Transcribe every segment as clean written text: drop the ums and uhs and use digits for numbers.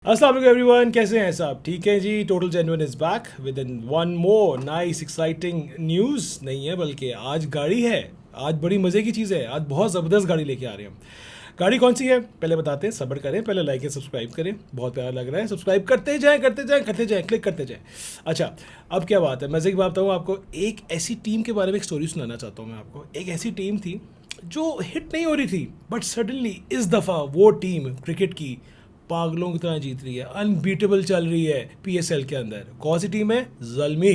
अस्सलाम वालेकुम एवरीवन, कैसे हैं सब? ठीक है जी। Total genuine is back with one more nice exciting news. नहीं है बल्कि आज गाड़ी है, आज बड़ी मज़े की चीज़ है, आज बहुत ज़बरदस्त गाड़ी लेके आ रहे हैं हम। गाड़ी कौन सी है पहले बताते हैं, सब्र करें, पहले लाइक एंड सब्सक्राइब करें, बहुत प्यारा लग रहा है। सब्सक्राइब करते जाएं करते जाएं करते जाएं, क्लिक करते जाएं। अच्छा, अब क्या बात है, मज़े की बात बताऊँ आपको। एक ऐसी टीम के बारे में एक स्टोरी सुनाना चाहता हूँ मैं आपको। एक ऐसी टीम थी जो हिट नहीं हो रही थी, बट सडनली इस दफ़ा वो टीम क्रिकेट की पागलों की तरह जीत रही है, अनबीटेबल चल रही है पीएसएल के अंदर। कौन सी टीम है? Zalmi.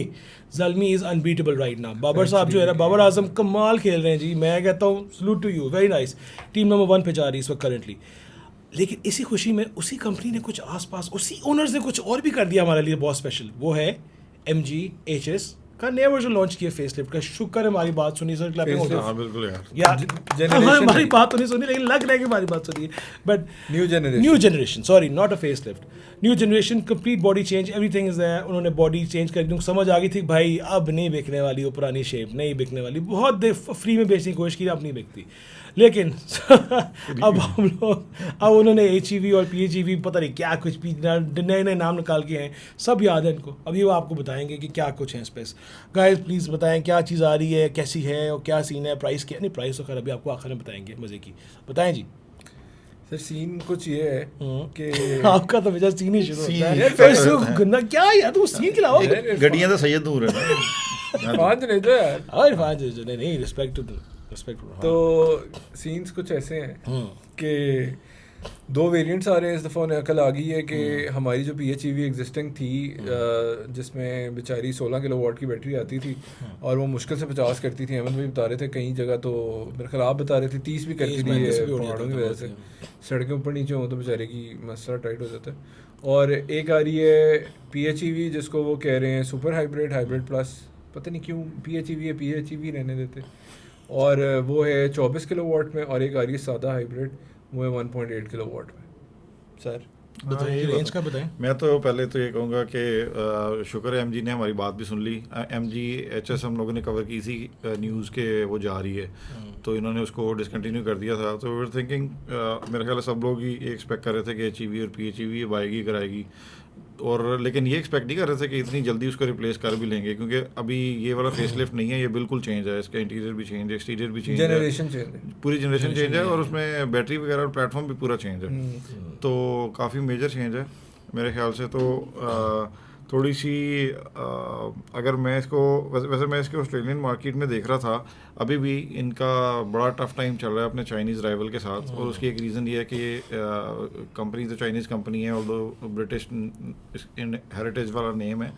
Zalmi is unbeatable right now. Babar साहब जो है ना, बाबर आजम कमाल खेल रहे हैं जी। मैं कहता हूँ salute to you, very nice. Team number 1 पे जा रही है इस वक्त करेंटली। लेकिन इसी खुशी में उसी कंपनी ने कुछ आसपास, उसी ओनर्स ने कुछ और भी कर दिया हमारे लिए बहुत स्पेशल। वो है MGHS का नया वर्जन लॉन्च किया फेसलिफ्ट का। शुक्र है हमारी बात सुनी सर, क्लैपिंग हो गई। हाँ बिल्कुल यार, हमारी बात तो नहीं सुनी, लेकिन लग रहा है कि हमारी बात सुनी है। But new generation, sorry not a face lift, new generation, complete body change, everything is there. उन्होंने बॉडी चेंज कर दी, समझ आ गई थी भाई अब नहीं बिकने वाली वो पुरानी शेप, नहीं बिकने वाली। बहुत देर फ्री में बेचने की कोशिश की, अब नहीं बिकती। लेकिन अब हम लोग, अब उन्होंने HEV और PHEV पता नहीं क्या कुछ नए नए नाम निकाल के हैं, सब याद है इनको। अभी वो आपको बताएंगे कि क्या कुछ है इस पर। गाइस प्लीज़ बताएं क्या चीज़ आ रही है, कैसी है और क्या सीन है, प्राइस क्या? नहीं प्राइस तो खैर अभी आपको आखिर में बताएंगे, मज़े की बताएं जी। सर सीन कुछ ये है कि आपका तो वजह सीन ही शुरू होता है सीन फिर से गंदा क्या यार, तुम सीन खिलाओ। गड्डियां तो सैयद दूर है ना। पाँच नहीं तो यार, और फान जो नहीं, रिस्पेक्ट तो सीन्स कुछ ऐसे हैं कि दो वेरिएंट्स आ रहे हैं इस दफ़ा। उन्हें अकल आ गई है कि हमारी जो PHEV एग्जिस्टिंग थी, जिसमें बेचारी 16 किलोवाट की बैटरी आती थी और वो मुश्किल से 50 करती थी। अहमद भाई बता रहे थे कई जगह तो मेरे ख्याल आप बता रहे थे 30 भी करती थी पहाड़ों की वजह से। सड़कें ऊपर नीचे हो तो बेचारे की मसला टाइट हो जाता है। और एक आ रही है PHEV जिसको वो कह रहे हैं सुपर हाइब्रिड प्लस, पता नहीं क्यों PHEV है, PHEV रहने देते। और वो है 24 किलोवाट में। और एक आ रही है सादा हाइब्रिड, वो है 1.8 किलोवाट में। सर बताइए रेंज का बताएं। मैं तो पहले तो ये कहूँगा कि शुक्र है MG ने हमारी बात भी सुन ली। MGHS हम लोगों ने कवर की थी न्यूज़ के वो जा रही है, तो इन्होंने उसको डिसकंटिन्यू कर दिया था। तो वी वर थिंकिंग, मेरे ख्याल सब लोग ही एक्सपेक्ट कर रहे थे कि HEV और PHEV आएगी कराएगी, और लेकिन ये एक्सपेक्ट नहीं कर रहे थे कि इतनी जल्दी उसको रिप्लेस कर भी लेंगे, क्योंकि अभी ये वाला फेसलिफ्ट नहीं है, ये बिल्कुल चेंज है। इसका इंटीरियर भी चेंज है, एक्सटीरियर भी चेंज है, पूरी जनरेशन चेंज है, और उसमें बैटरी वगैरह और प्लेटफॉर्म भी पूरा चेंज है। तो काफ़ी मेजर चेंज है मेरे ख्याल से। तो थोड़ी सी अगर मैं इसको वैसे मैं इसके ऑस्ट्रेलियन मार्केट में देख रहा था, अभी भी इनका बड़ा टफ टाइम चल रहा है अपने चाइनीज़ राइवल के साथ। और उसकी एक रीज़न ये है कि ये कंपनी तो चाइनीज़ कंपनी है, और दो ब्रिटिश हेरिटेज वाला नेम है,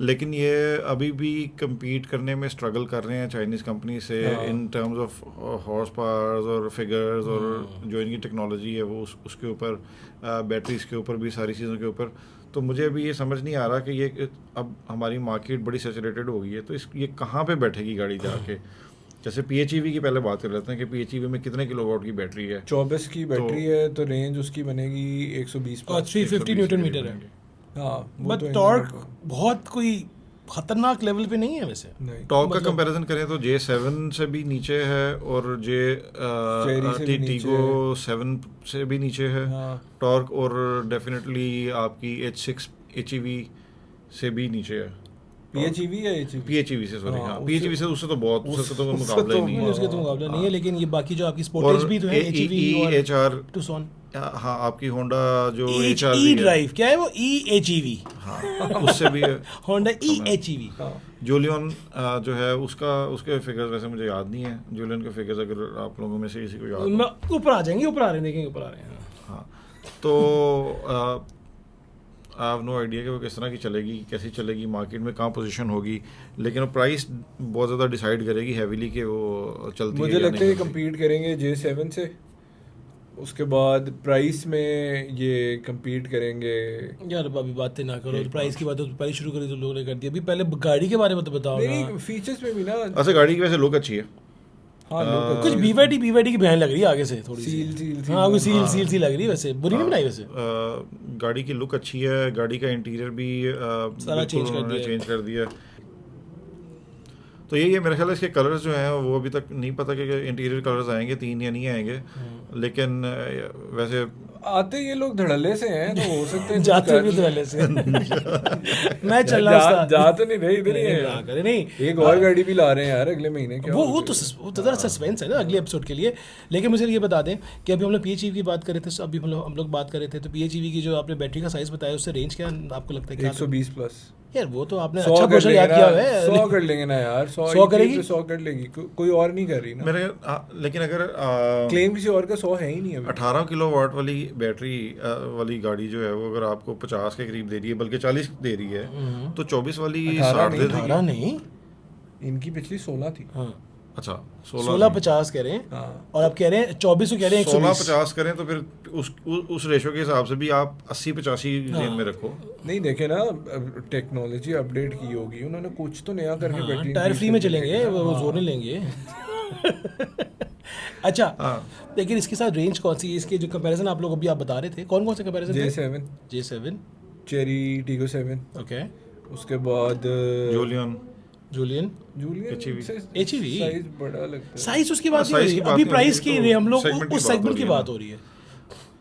लेकिन ये अभी भी compete करने में स्ट्रगल कर रहे हैं चाइनीज़ कंपनी से in terms of horse powers और फिगर्स, और जो इनकी टेक्नोलॉजी है वो उसके ऊपर, बैटरीज के ऊपर भी, सारी चीज़ों के ऊपर। तो मुझे अभी ये समझ नहीं आ रहा कि ये अब हमारी मार्केट बड़ी सैचुरेटेड हो गई है, तो ये कहाँ पे बैठेगी गाड़ी जाके। जैसे PHEV की पहले बात कर लेते हैं कि PHEV में कितने किलोवाट की बैटरी है? 24 की बैटरी है, तो रेंज उसकी बनेगी 120 और 350 न्यूटन मीटर है। हाँ, बट टॉर्क बहुत कोई खतरनाक लेवल पे नहीं है वैसे। टॉर्क का कंपैरिजन करें तो J7 से भी नीचे है, और टीगो 7 से भी नीचे है टॉर्क, और डेफिनेटली आपकी H6 HEV से भी नीचे है। PHEV या PHEV से, सॉरी, हाँ PHEV से उससे तो बहुत, उससे तो मुकाबला ही नहीं है, उसके तो मुकाबला नहीं है। लेकिन ये बाकी जो आपकी स्पोर्टेज भी तो है, HEV और HR टूसॉन, हाँ आपकी होंडा जो HE ड्राइव क्या है वो, HEV, हाँ उससे भी है होंडा HEV। जूलियन जो है उसके फिगर्स वैसे मुझे याद नहीं है। जूलियन के फिगर्स अगर आप लोगों में से किसी को याद, ऊपर आ जाएंगे, ऊपर आ रहे हैं, देखेंगे ऊपर आ रहे हैं। हाँ, तो आई हैव नो आइडिया कि वो किस तरह की चलेगी, कैसी चलेगी, मार्केट में कहाँ पोजीशन होगी, लेकिन वो प्राइस बहुत ज़्यादा डिसाइड करेगी हैवीली कि वो चलती है। मुझे लगता है कम्पीट करेंगे J7 से, उसके बाद प्राइस में ये कम्पीट करेंगे। यार अभी बातें ना करो, प्राइस की बात तो पहले शुरू करी तो लोगों ने कर दी। अभी पहले गाड़ी के बारे में तो बताओ ना। फीचर्स में भी ना, अच्छा गाड़ी की वैसे लुक अच्छी है। हाँ, कुछ BYD की बहन लग रही है आगे से, थोड़ी सील हाँ वो सील सी लग रही है, वैसे बुरी नहीं बनाई वैसे। गाड़ी की लुक अच्छी है, गाड़ी का इंटीरियर भी सारा चेंज कर दिया। तो यही है मेरे ख्याल इसके कलर्स जो हैं वो अभी तक नहीं पता कि इंटीरियर कलर्स आएंगे 3 या नहीं आएंगे, लेकिन वैसे आते ये लोग धड़ल्ले से हैं तो हो सकते हैं जाते भी धड़ल्ले से मैं चल रहा हूँ जा तो नहीं रहे इधर ही ना करे नहीं एक और गाड़ी भी ला रहे हैं यार अगले महीने क्या वो तो ज़रा सस्पेंस है ना अगले एपिसोड के लिए। लेकिन मुझे ये बता दें कि अभी हम लोग PHEV की बात कर रहे थे, अभी हम लोग बात कर रहे थे, तो PHEV की जो आपने बैटरी का साइज बताया उससे रेंज क्या आपको लगता है? 120 प्लस यार वो तो आपने अच्छा क्वेश्चन याद किया हुआ है। 100 कर लेंगे ना यार, 100 करेगी, 100 कर लेगी, कोई और नहीं कर रही ना मेरे लेकिन अगर क्लेम किसी और का 100 है ही नहीं अभी। 18 किलोवाट वाली बैटरी वाली गाड़ी जो है वो अगर आपको 50 के करीब दे रही है, बल्कि 40 दे रही है, तो 24 वाली 60 दे देगी। 18 नहीं, इनकी पिछली 16 थी। हाँ अच्छा 16-50 कह रहे हैं, हाँ। और आप कह रहे हैं 24 को कह रहे हैं 120। 16-50 करें तो फिर उस रेशो के हिसाब से भी आप 80-85 लेन में रखो। नहीं देखे ना, टेक्नोलॉजी अपडेट की होगी उन्होंने, कुछ तो नया करके हाँ, बैटरी टायर फ्री में चलेंगे, वो जोर नहीं लेंगे। अच्छा लेकिन इसके साथ रेंज कौन सी है? इसके जो कंपैरिजन आप लोग अभी आप बता रहे थे, कौन कौन से कंपैरिजन? J7, चेरी टीगो 7, ओके, उसके बाद जूलियन HEV साइज बड़ा लगता है। साइज उसकी बात हाँ, नहीं हो रही, अभी प्राइस की तो हम लोग segment की उस बात सेगमेंट हो की रही है बात हो रही है।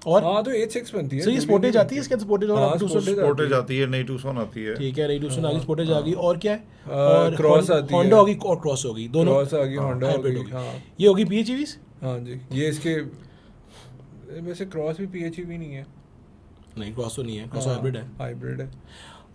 और हाँ तो 8-6 बनती है। सर ये स्पोर्टेज आती है इसके अंदर? स्पोर्टेज और हाँ, 200 स्पोर्टेज आती है, नई टूसन आती है। ठीक है, नई टूसन आ गई, स्पोर्टेज आ गई, और क्या है? और क्रॉस आती है, होंडा होगी और क्रॉस होगी, दोनों क्रॉस आ गई, होंडा हाइब्रिड होगी। हाँ ये होगी PHEVs। हाँ जी, ये इसके वैसे क्रॉस भी PHEV नहीं है। नहीं क्रॉस तो नहीं है, क्रॉस हाइब्रिड है। हाइब्रिड है,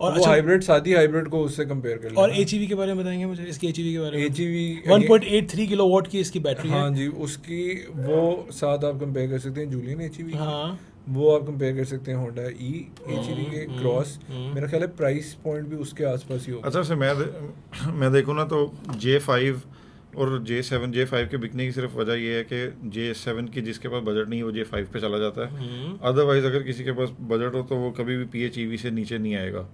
और वो अच्छा, हाइब्रिड सादी हाइब्रिड को उससे कंपेयर कर और लेना। HEV के बारे में बताएंगे मुझे, इसकी HEV के बारे में? HEV 1.83 किलोवाट की इसकी बैटरी है। हाँ जी, उसकी वो साथ आप कंपेयर कर सकते हैं जूलियन HEV, हाँ वो आप कंपेयर कर सकते हैं होंडा HEV के क्रॉस। मेरा ख्याल है प्राइस पॉइंट भी उसके आसपास ही होगा। अच्छा से मैं देखूँ ना तो J5 और J5 के बिकने की सिर्फ वजह ये है कि J7 की जिसके पास बजट नहीं है वो J5 पे चला जाता है। अदरवाइज अगर किसी के पास बजट हो तो वो कभी भी PHEV से नीचे नहीं आएगा।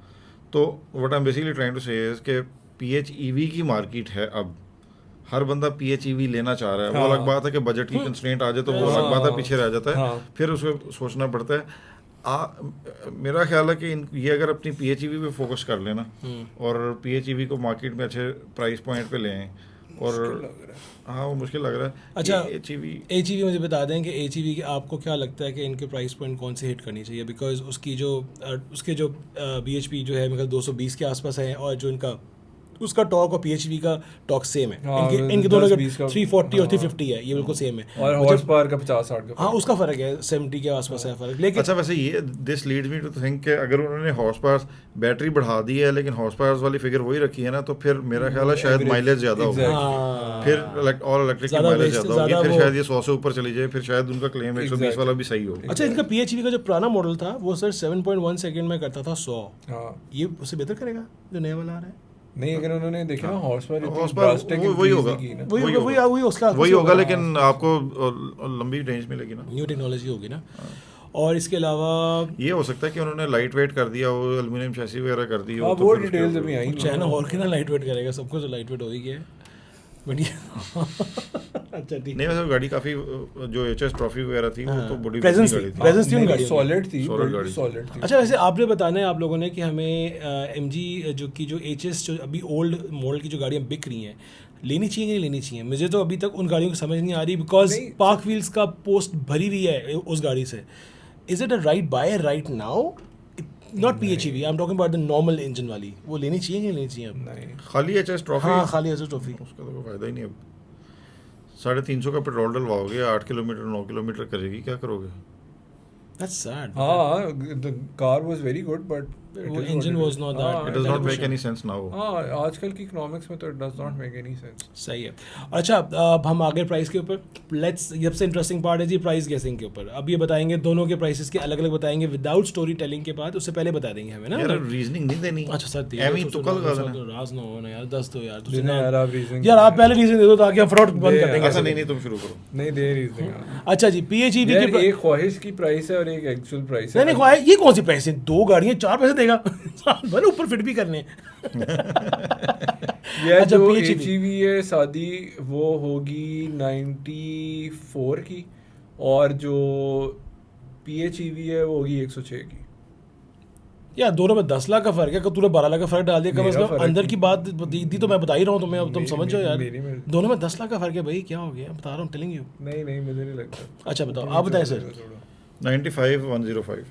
तो what I am basically trying to say is कि PHEV की मार्केट है, अब हर बंदा PHEV लेना चाह रहा है। वो अलग बात है कि बजट की कंस्ट्रेंट आ जाए तो वो अलग बात है, पीछे रह जाता है, फिर उसको सोचना पड़ता है। मेरा ख्याल है कि ये अगर अपनी PHEV पे फोकस कर लेना और PHEV को मार्केट में अच्छे प्राइस पॉइंट पे ले आए, और हाँ वो मुश्किल लग रहा है। अच्छा HEV मुझे बता दें कि HEV की आपको क्या लगता है कि इनके प्राइस पॉइंट कौन से हिट करनी चाहिए? बिकॉज उसके जो BHP जो है मतलब 220 के आसपास है, और जो इनका उसका टॉक और PHEV का टॉक सेम है। इनके दोनों का 340 और 350 है, ये बिल्कुल सेम है। और हॉर्स पावर का 50-60 का हाँ उसका फर्क है, 70 के आसपास है फर्क। लेकिन अच्छा वैसे ये this leads me to think कि अगर उन्होंने हॉर्स पावर बैटरी बढ़ा दी है लेकिन हॉर्स पावर वाली फिगर वही रखी है ना, तो फिर मेरा ख्याल है शायद माइलेज ज़्यादा होगा, फिर और इलेक्ट्रिक की माइलेज ज़्यादा होगी, फिर शायद ये 100 से ऊपर चली जाए, फिर शायद उनका क्लेम 120 वाला भी सही हो। अच्छा इनका PHEV का जो पुराना मॉडल था वो सर 7.1 सेकंड में करता था 100, ये उससे बेहतर करेगा जो नया वाला आ रहा है? नहीं, अगर उन्होंने देखा ना हॉर्स पावर वही होगा, वही होगा, लेकिन आपको लंबी रेंज मिलेगी ना, न्यू टेक्नोलॉजी होगी ना। और इसके अलावा ये हो सकता है कि उन्होंने लाइट वेट कर दिया हो, एल्यूमिनियम चैसी वगैरह कर दी हो, वो डिटेल्स अभी आई चाइना और कितना लाइट वेट करेगा, सब कुछ लाइट वेट हो ही गया है बढ़िया। अच्छा ठीक नहीं, वैसे गाड़ी काफी जो HS ट्रॉफी वगैरह थी वो तो बड़ी प्रेजेंस थी उन गाड़ियों सॉलिड थी। अच्छा वैसे आपने बताना है आप लोगों ने कि हमें MG जो HS जो अभी ओल्ड मॉडल की जो गाड़ियाँ बिक रही हैं लेनी चाहिए कि नहीं लेनी चाहिए? मुझे तो अभी तक उन गाड़ियों की समझ नहीं आ रही, बिकॉज पार्क व्हील्स का पोस्ट भरी हुई है उस गाड़ी से। Is it a right by right now? Not PHEV, I am talking about the normal engine वाली, वो लेनी चाहिए कि नहीं लेनी चाहिए? अब खाली HS ट्रॉफी, हाँ खाली HS ट्रॉफी, उसका तो कोई फायदा ही नहीं। अब 350 का पेट्रोल डलवाओगे, 8 किलोमीटर 9 किलोमीटर करेगी, क्या करोगे? That's sad. हाँ, the car was very good, but वो engine was not that. It does not make any sense now. हाँ, आजकल की इकोनॉमिक्स में तो it does not make any sense. सही है। अच्छा अब हम आगे प्राइस के ऊपर, लेट्स सबसे इंटरेस्टिंग पार्ट है जी प्राइस गेसिंग के ऊपर। अब ये बताएंगे दोनों के प्राइसेस के अलग अलग बताएंगे विदाउट स्टोरी टेलिंग के बाद, उससे पहले बता देंगे हमें ना यार रीजनिंग नहीं देनी। अच्छा सर एमी तो कल का ना राज ना हो ना यार, 10 तो यार तुझे यार आप रीजनिंग यार आप पहले रीजन दे दो ताकि हम फ्रॉड बंद कर देंगे। अच्छा नहीं तुम शुरू करो। नहीं दे रीजनिंग। अच्छा जी PHEV के एक ख्वाहिश की प्राइस है और एक एक्चुअल प्राइस है। नहीं ख्वाहिश, ये कौन सी प्राइस है? 2 गाड़ियाँ 4 पैसे देगा भले ऊपर फिट भी करने। ये जो HEV है सादी वो होगी 94 की, और जो PHEV है वो होगी 106 की। यार दोनों में 10 लाख का फर्क है, तूने 12 लाख का फर्क डाल दिया, कम से कम अंदर की बात दी तो मैं बता ही रहा हूँ तुम्हें, अब तुम समझ जाओ यार, दोनों में 10 लाख का फर्क है भाई, क्या हो गया बता रहा हूँ टेलिंग यू। नहीं मुझे नहीं लगता। अच्छा बताओ, आप बताएं सर। 95,105।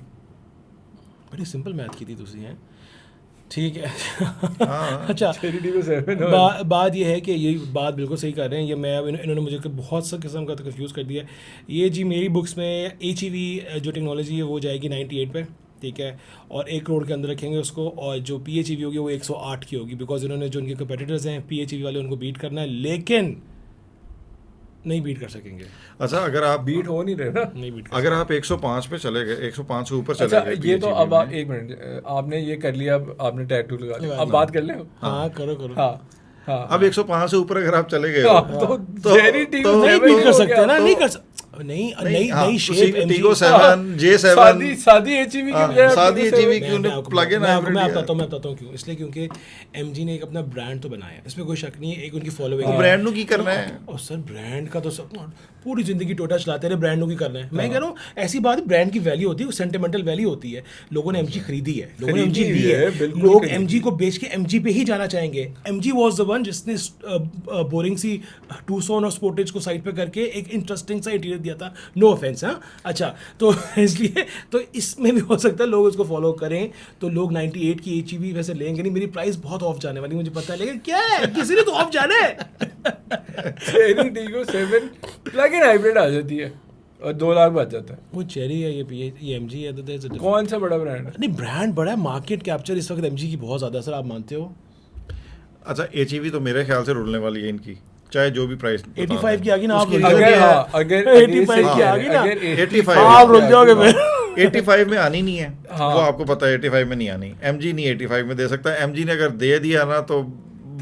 बड़ी सिंपल मैथ की थी तुसी हैं, ठीक है। हाँ। अच्छा, चेरी डी को 7 बात ये है कि ये बात बिल्कुल सही कर रहे हैं। ये मैं इन्होंने मुझे बहुत सा किस्म का तो कंफ्यूज कर दिया। ये जी मेरी बुक्स में HEV जो टेक्नोलॉजी है वो जाएगी 98 पे, ठीक है, और 1 करोड़ के अंदर रखेंगे उसको, और जो PHEV होगी वो 108 की होगी, बिकॉज इन्होंने जो उनके कंपेटिटर्स हैं PHEV वाले उनको बीट करना है, लेकिन नहीं बीट कर सकेंगे। अच्छा, अगर आप बीट हो नहीं रहे ना। नहीं बीट अगर आप 105 पे चले गए, 105 से ऊपर चले अच्छा, गए ये तो PHEV अब आप में, 1 मिनट, आपने ये कर लिया, अब आपने टैटू लगा लिया, अब बात कर लें। हाँ करो करो। हाँ हाँ, अब 105 से ऊपर अगर आप चले गए हो, तो जेरी टी को नहीं 7 बीट कर हो सकते गया। ना, नहीं कर नई नई हाँ, नई तो शेप Tigo 7, J7, सादी HEV की बजाय सादी Tigo 7 HEV की उन्हें plug-in hybrid मैं दिया। बताता हूँ क्यों। इसलिए क्योंकि MG ने एक अपना ब्रांड तो बनाया, इसमें कोई शक नहीं है, एक उनकी फॉलोइंग है। ब्रांड नु की करना है। और सर ब्रांड का तो सब पूरी जिंदगी टोटा चलाते रहे, ब्रांड नु की करना है। मैं कह रहा हूँ ऐसी बात, ब्रांड की वैल्यू होती है, सेंटिमेंटल वैल्यू होती है। लोगों ने MG खरीदी है, लोगों ने MG खरीदी ली है, है, बिल्कुल लोग खरीदी। MG को बेच के MG पे ही जाना चाहेंगे। MG वाज द वन जिसने बोरिंग सी टूसॉन और स्पोर्टेज को साइड पे करके एक इंटरेस्टिंग सा इंटीरियर दिया था। नो ऑफेंस, हाँ। अच्छा, तो इसलिए तो इसमें भी हो सकता है लोग उसको फॉलो करें, तो लोग 98 की HEV वैसे लेंगे नहीं। मेरी प्राइस बहुत ऑफ जाने वाली मुझे पता है, लेकिन क्या है, किसी ने तो ऑफ जाना है। जेरी टी को 7 प्लग-इन हाइब्रिड आ जाती है और 2 लाख बच जाता है। वो चेरी है, ये MG है, तो there's a difference। कौन सा बड़ा ब्रांड है? नहीं, ब्रांड बड़ा है, मार्केट कैप्चर इस वक्त MG की बहुत ज़्यादा है, सर आप मानते हो? अच्छा, HEV तो मेरे ख्याल से रुलने वाली है इनकी, चाहे जो भी प्राइस 85 की आ गई ना आप, उसकी रुक reason जाओगे। ये है, अगर 85 की आ गई ना, अगर 85 आप रुक जाओगे फिर। 85 में आनी नहीं है, हाँ। वो आपको पता है 85 में नहीं आनी। MG नहीं 85 में दे सकता। MG ने अगर दे दिया ना तो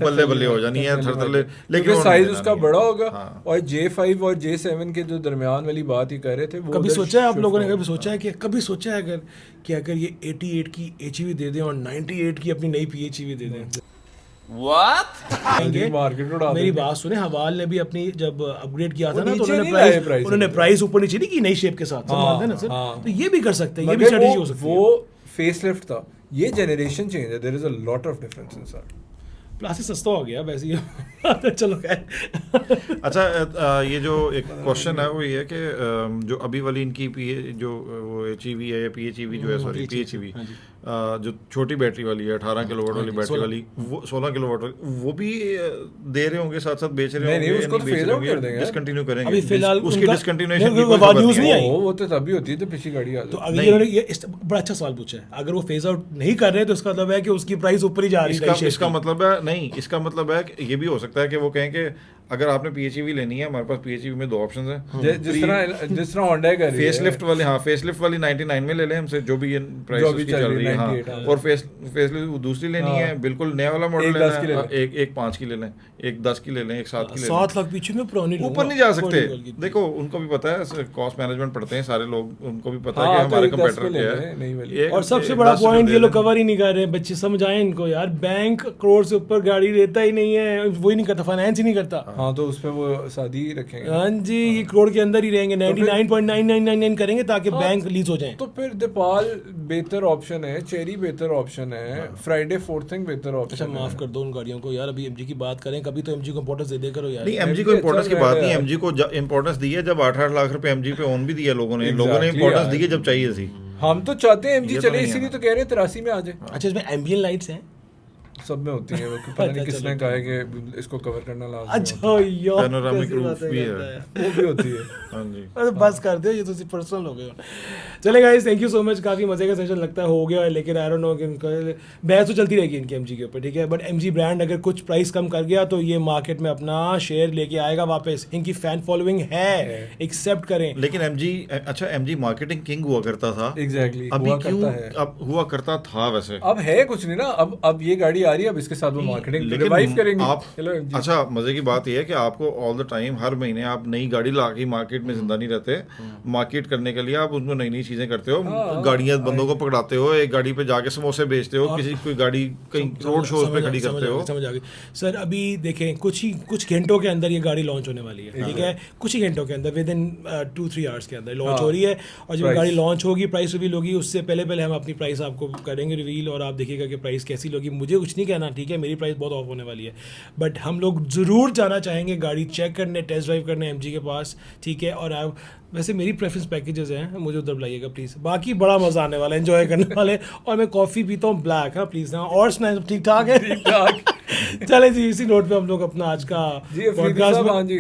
बल्ले बल्ले हो जानी है, थरथरले। लेकिन साइज उसका बड़ा होगा। हाँ। और J5 और J7 के जो दरमियान वाली बात ही कर रहे थे, वो कभी उधर सोचा है आप shift लोगों ने, होगा। कभी सोचा है अगर ये 88 की HEV दे दें और 98 की अपनी नई PHEV दे दें? आगे मार्केट उड़ा मेरी देंगे। बात सुने, हवाल ने भी अपनी जब अपग्रेड किया था वो ना, तो नीचे नहीं लाए price उन्होंने प्राइस ऊपर नीचे नहीं की नई शेप के साथ, सब हाँ, मानते हैं ना सर। हाँ। तो ये भी कर सकते हैं, ये भी मगर स्ट्रेटजी हो सकती है। वो फेसलिफ्ट था, ये जनरेशन चेंज है, there is a lot of difference in sir. Plastic सस्ता हो गया वैसे ही। चलो खैर। अच्छा, ये जो एक क्वेश्चन है वो ये है कि जो अभी वाली इनकी जो वो HEV है या PHEV जो है, सॉरी PHEV, जो छोटी बैटरी वाली है 18 किलोवाट वाली बैटरी वाली, वो 16 किलोवाट वाली, वो भी दे रहे होंगे साथ साथ बेच रहे नहीं, होंगे, उसको तो phase out कर देंगे। डिसकंटिन्यू करेंगे अभी फिलहाल उसकी उनका- डिसकंटिन्यूएशन नहीं, की कोई वो खबर न्यूज़ नहीं है। आई। वो तो तभी होती है तो पिछली गाड़ी आ तो जाती अभी नहीं। इन्होंने ये बड़ा अच्छा सवाल पूछा है, अगर वो फेज आउट नहीं कर रहे तो इसका मतलब है कि उसकी प्राइस ऊपर ही जा रही है। इसका मतलब है नहीं, इसका मतलब है कि ये भी हो सकता है कि वो कहें कि अगर आपने PHEV लेनी है, हमारे पास PHEV में 2 ऑप्शंस हैं। जिस तरह होंडा कर रही है। फेसलिफ्ट वाली, हाँ फेसलिफ्ट वाली 99 में ले लें हमसे, जो भी ये प्राइस जो भी उसकी चल चल रही रही है, 98, हाँ। हाँ। और फेसलिफ्ट दूसरी लेनी हाँ। है, बिल्कुल नया वाला मॉडल एक लेना 10 की ले है, लें। एक 5 की ले लें, एक 10 की ले लें, एक 7 की ले लें। 7 लाख पीछे में पुरानी ऊपर नहीं जा सकते। देखो उनको भी पता है, कॉस्ट मैनेजमेंट पढ़ते हैं सारे लोग, उनको भी पता है हाँ, कि तो हमारे एक 10 कंपेटिटर पे ले क्या लें, नहीं वाली। है। और सबसे बड़ा पॉइंट ये लोग कवर ही नहीं कर रहे हैं, बच्चे समझाएं इनको यार, बैंक करोड़ से ऊपर गाड़ी देता ही नहीं है, वही नहीं करता, फाइनेंस ही नहीं करता। हाँ, तो उस पे वो शादी रखेंगे। हाँ जी, ये करोड़ के अंदर ही रहेंगे, 99.9999 करेंगे ताकि हाँ, बैंक लीज हो जाए। तो फिर दीपाल बेहतर ऑप्शन है, चेरी बेहतर ऑप्शन है, फ्राइडे फोर्थिंग बेहतर अच्छा ऑप्शन है। माफ कर दो उन गाड़ियों को यार, अभी MG की बात करें, कभी तो MG को इंपॉर्टेंस दे दे करो यार। नहीं, MG MG को इंपॉर्टेंस की अच्छा बात brand नहीं, है। MG को इंपॉर्टेंस दी है जब 8-8 लाख रुपए MG पे ओन भी दिया लोगों ने Exactly इंपॉर्टेंस यार। दी है जब चाहिए थी। हम तो चाहते हैं MG ये तो चले, नहीं इसीलिए है। तो कह रहे हैं 83 में आ जाए। अच्छा, इसमें एम्बियन लाइट्स हैं? सब में होती है, वो पता नहीं अच्छा, किसने चलो, कहा है कि इसको कवर करना लाजमी होता अच्छा यार, Panoramic कैसी roof बातें भी है। करता है। वो भी होती है। हाँ जी। अरे बस कर दो, ये तो पर्सनल हो गया। चले guys, thank you so much, काफ़ी मजे का सेशन लगता है हो गया है, लेकिन आई डोंट नो कि इनका बहस तो चलती रहेगी इनकी MG के ऊपर, ठीक है। बट MG ब्रांड अगर कुछ प्राइस कम कर गया तो ये मार्केट में अपना शेयर लेके आएगा वापस। इनकी फैन फॉलोइंग है, एक्सेप्ट करें। लेकिन MG मार्केटिंग किंग हुआ करता था। एग्जैक्टली, अभी हुआ क्यों करता है। अब हुआ करता था वैसे। अब है कुछ नहीं ना, अब ये गाड़ी आ रही है, अब इसके साथ वो मार्केटिंग लेकिन रिवाइव करेंगे। आप हेलो MG। अच्छा, मजे की बात यह है कि आपको ऑल द टाइम हर महीने आप नई गाड़ी ला के मार्केट में जिंदा नहीं रहते। मार्केट करने के लिए आप उसमें नई नई चीजें करते हो, गाड़ियां बंदों को पकड़ाते हो, एक गाड़ी पे जाके समोसे बेचते हो, किसी कोई गाड़ी कहीं रोड शोज पे खड़ी करते हो। समझ आ गई सर। अभी देखें, कुछ घंटों के अंदर ये गाड़ी लॉन्च होने वाली है, ठीक है। कुछ ही घंटों के अंदर, विद इन 2-3 आवर्स के अंदर लॉन्च हो रही है। और जब गाड़ी लॉन्च होगी, प्राइस रिवील होगी, उससे पहले हम अपनी प्राइस आपको करेंगे रिवील, और आप देखिएगा कि प्राइस कैसी होगी। मुझे कुछ कुछ नहीं कहना, ठीक है, मेरी प्राइस बहुत ऑफ होने वाली है, बट हम लोग ज़रूर जाना चाहेंगे गाड़ी चेक करने, टेस्ट ड्राइव करने MG के पास, ठीक है। और आप वैसे मेरी प्रेफरेंस पैकेजेस हैं, मुझे उधर बुलाइएगा प्लीज़। बाकी बड़ा मज़ा आने वाला है, एंजॉय करने वाले, और मैं कॉफ़ी पीता हूँ ब्लैक, हाँ प्लीज़, हाँ। और सुनाए सब ठीक ठाक है? चले जी, इसी नोट पे हम लोग अपना आज का जी, अफरीदी साहब, हाँ जी,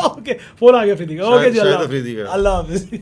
ओके, फ़ोन आ गया अफरीदी का, ओके जी, शायद अफरीदी का। अल्लाह हाफिज़।